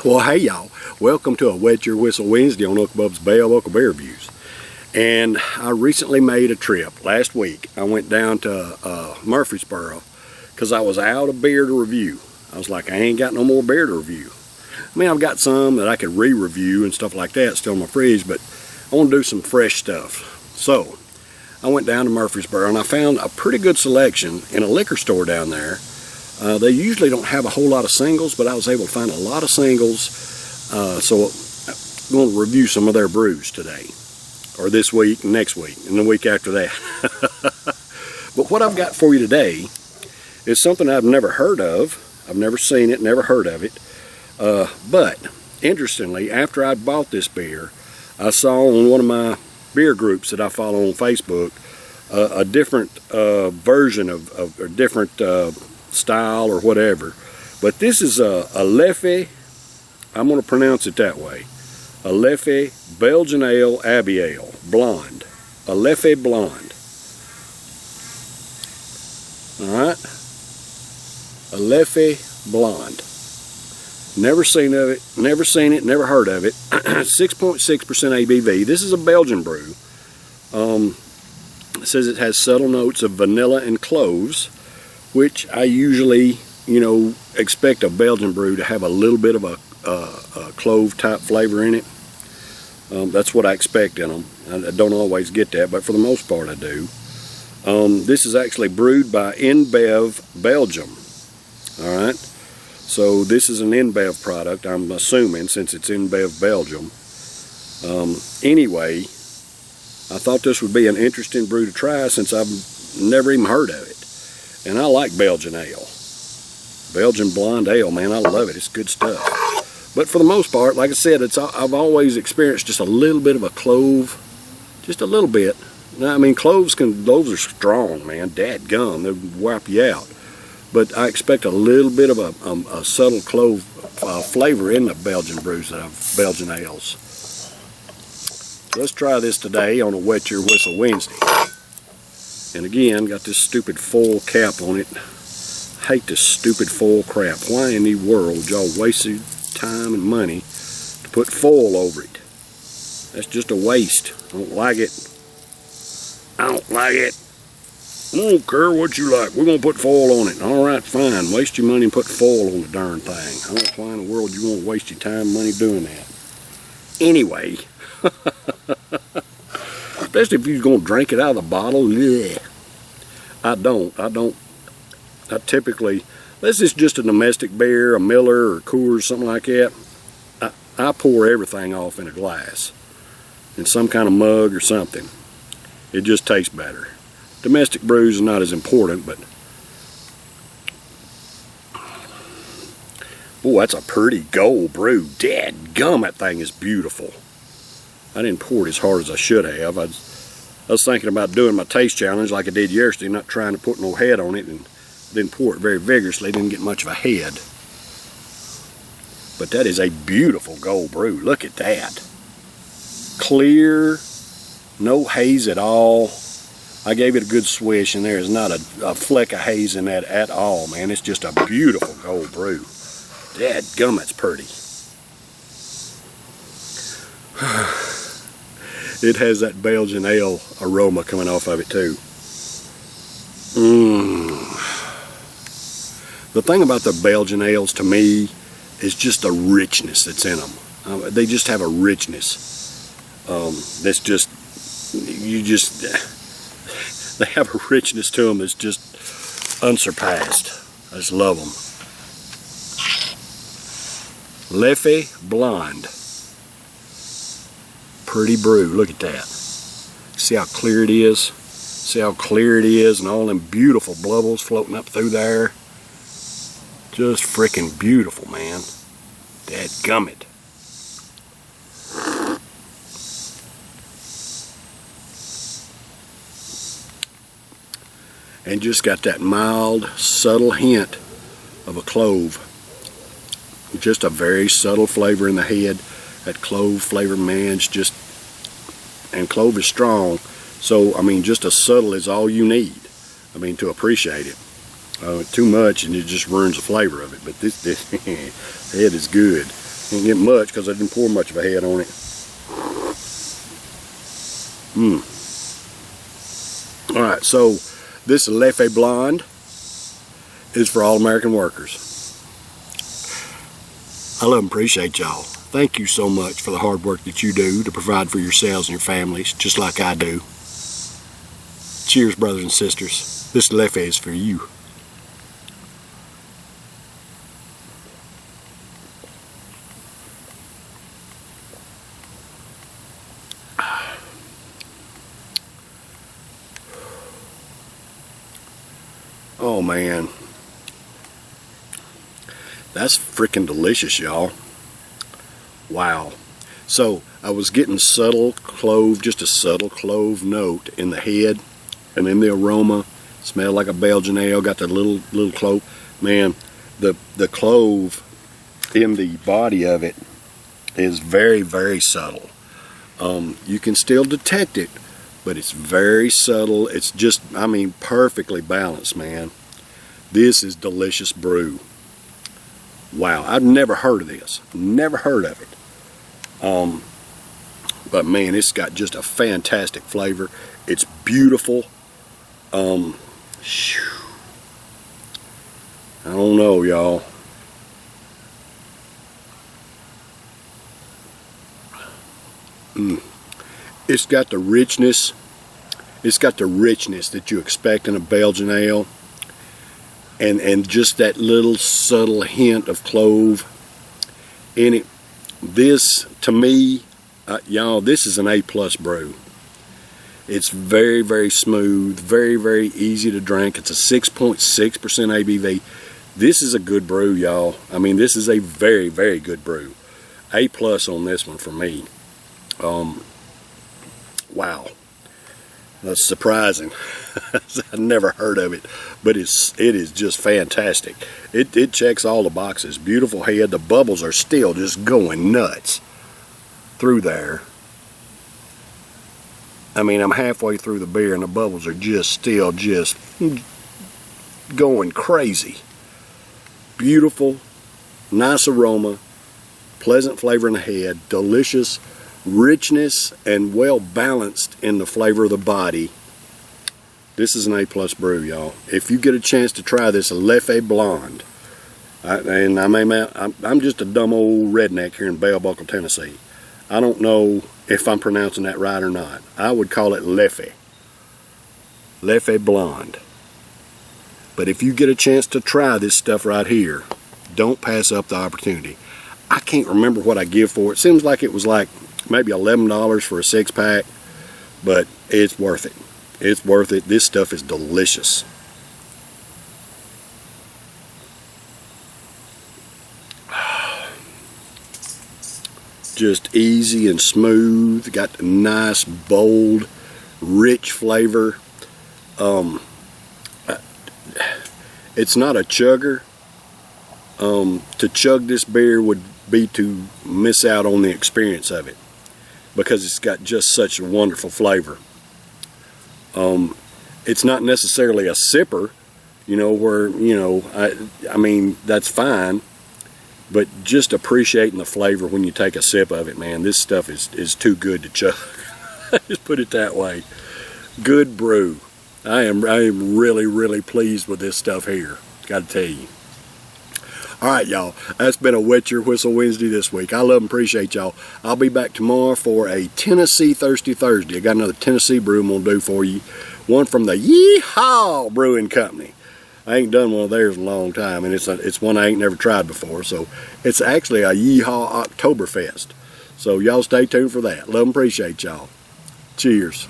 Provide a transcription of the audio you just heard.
Well, hey y'all, welcome to a Wet Your Whistle Wednesday on Uncle Bub's Bell Local Beer Reviews. And I recently made a trip last week. I went down to Murfreesboro because I was out of beer to review. I was like, I ain't got no more beer to review. I mean, I've got some that I could re-review and stuff like that still in my fridge, but I want to do some fresh stuff. So I went down to Murfreesboro and I found a pretty good selection in a liquor store down there. They usually don't have a whole lot of singles, but I was able to find a lot of singles. So I'm going to review some of their brews today, or this week, and next week, and the week after that. But what I've got for you today is something I've never heard of. I've never seen it, never heard of it. But interestingly, after I bought this beer, I saw on one of my beer groups that I follow on Facebook a different version of a different style or whatever. But this is a Leffe, I'm going to pronounce it that way, a Leffe Belgian Ale Abbey Ale Blond, a Leffe Blond. Alright, a Leffe Blond. Never seen of it, never seen it, never heard of it. 6.6% ABV. This is a Belgian brew. It says it has subtle notes of vanilla and cloves, which I usually, expect a Belgian brew to have a little bit of a clove type flavor in it. That's what I expect in them. I don't always get that, but for the most part I do. This is actually brewed by InBev Belgium. Alright, so this is an InBev product, I'm assuming, since it's InBev Belgium. Anyway, I thought this would be an interesting brew to try since I've never even heard of it. And I like Belgian ale. Belgian blonde ale, man, I love it. It's good stuff. But for the most part, like I said, I've always experienced just a little bit of a clove. Just a little bit. Now, I mean, those are strong, man. Dadgum, they'll wipe you out. But I expect a little bit of a subtle clove flavor in the Belgian brews, Belgian ales. So let's try this today on a Wet Your Whistle Wednesday. And again, got this stupid foil cap on it. I hate this stupid foil crap. Why in the world y'all wasted time and money to put foil over it? That's just a waste. I don't like it. I don't like it. I don't care what you like. We're going to put foil on it. Alright, fine. Waste your money and put foil on the darn thing. I don't know why in the world you want to waste your time and money doing that. Anyway. Especially if you're going to drink it out of the bottle. Yeah. I typically, this is just a domestic beer, a Miller or Coors, something like that. I pour everything off in a glass. In some kind of mug or something. It just tastes better. Domestic brews are not as important, but boy, that's a pretty gold brew. Dadgum, that thing is beautiful. I didn't pour it as hard as I should have. I was thinking about doing my taste challenge like I did yesterday, not trying to put no head on it, and didn't pour it very vigorously, didn't get much of a head. But that is a beautiful gold brew. Look at that. Clear, no haze at all. I gave it a good swish, and there is not a fleck of haze in that at all, man. It's just a beautiful gold brew. Dadgum, that's pretty. It has that Belgian ale aroma coming off of it too. The thing about the Belgian ales to me is just the richness that's in them. They just have a richness. That's just, they have a richness to them that's just unsurpassed. I just love them. Leffe Blond. Pretty brew. Look at that. See how clear it is? See how clear it is, and all them beautiful bubbles floating up through there. Just freaking beautiful, man. Dadgummit. And just got that mild, subtle hint of a clove. Just a very subtle flavor in the head. That clove flavor, man, it's just, and clove is strong, so I mean, just as subtle is all you need, I mean, to appreciate it. Too much and it just ruins the flavor of it, but this head is good. Didn't get much because I didn't pour much of a head on it. Alright, so this Leffe Blond is for all American workers. I love and appreciate y'all. Thank you so much for the hard work that you do to provide for yourselves and your families, just like I do. Cheers, brothers and sisters. This Leffe is for you. Oh man, that's freaking delicious, y'all. Wow. So I was getting subtle clove, just a subtle clove note in the head, and then the aroma smelled like a Belgian ale. Got the little clove. Man, the clove in the body of it is very, very subtle. You can still detect it, but it's very subtle. It's just, I mean, perfectly balanced, man. This is delicious brew. Wow, I've never heard of this. Never heard of it. But man, it's got just a fantastic flavor. It's beautiful. I don't know, y'all. It's got the richness. It's got the richness that you expect in a Belgian ale, and just that little subtle hint of clove in it. This, to me, y'all, this is an A+ brew. It's very, very smooth, very, very easy to drink. It's a 6.6% ABV. This is a good brew, y'all. I mean, this is a very, very good brew. A+ on this one for me. Wow, that's surprising. I never heard of it, but it is just fantastic. It checks all the boxes. Beautiful head. The bubbles are still just going nuts through there. I mean, I'm halfway through the beer and the bubbles are still going crazy. Beautiful, nice aroma, pleasant flavor in the head, delicious richness, and well balanced in the flavor of the body. This is an A+ brew, y'all. If you get a chance to try this Leffe Blond, I'm just a dumb old redneck here in Bell Buckle, Tennessee. I don't know if I'm pronouncing that right or not. I would call it Leffe. Leffe Blond. But if you get a chance to try this stuff right here, don't pass up the opportunity. I can't remember what I give for it. Seems like it was like maybe $11 for a 6-pack, but it's worth it. It's worth it. This stuff is delicious. Just easy and smooth. Got a nice, bold, rich flavor. It's not a chugger. To chug this beer would be to miss out on the experience of it, because it's got just such a wonderful flavor. It's not necessarily a sipper, you know, where, you know, I mean, that's fine, but just appreciating the flavor when you take a sip of it, man. This stuff is too good to chug. Just put it that way. Good brew. I am really, really pleased with this stuff here, gotta tell you. Alright, y'all, that's been a Wet Your Whistle Wednesday this week. I love and appreciate y'all. I'll be back tomorrow for a Tennessee Thirsty Thursday. I got another Tennessee brew I'm going to do for you. One from the Yeehaw Brewing Company. I ain't done one of theirs in a long time, and it's one I ain't never tried before. So it's actually a Yeehaw Oktoberfest. So y'all stay tuned for that. Love and appreciate y'all. Cheers.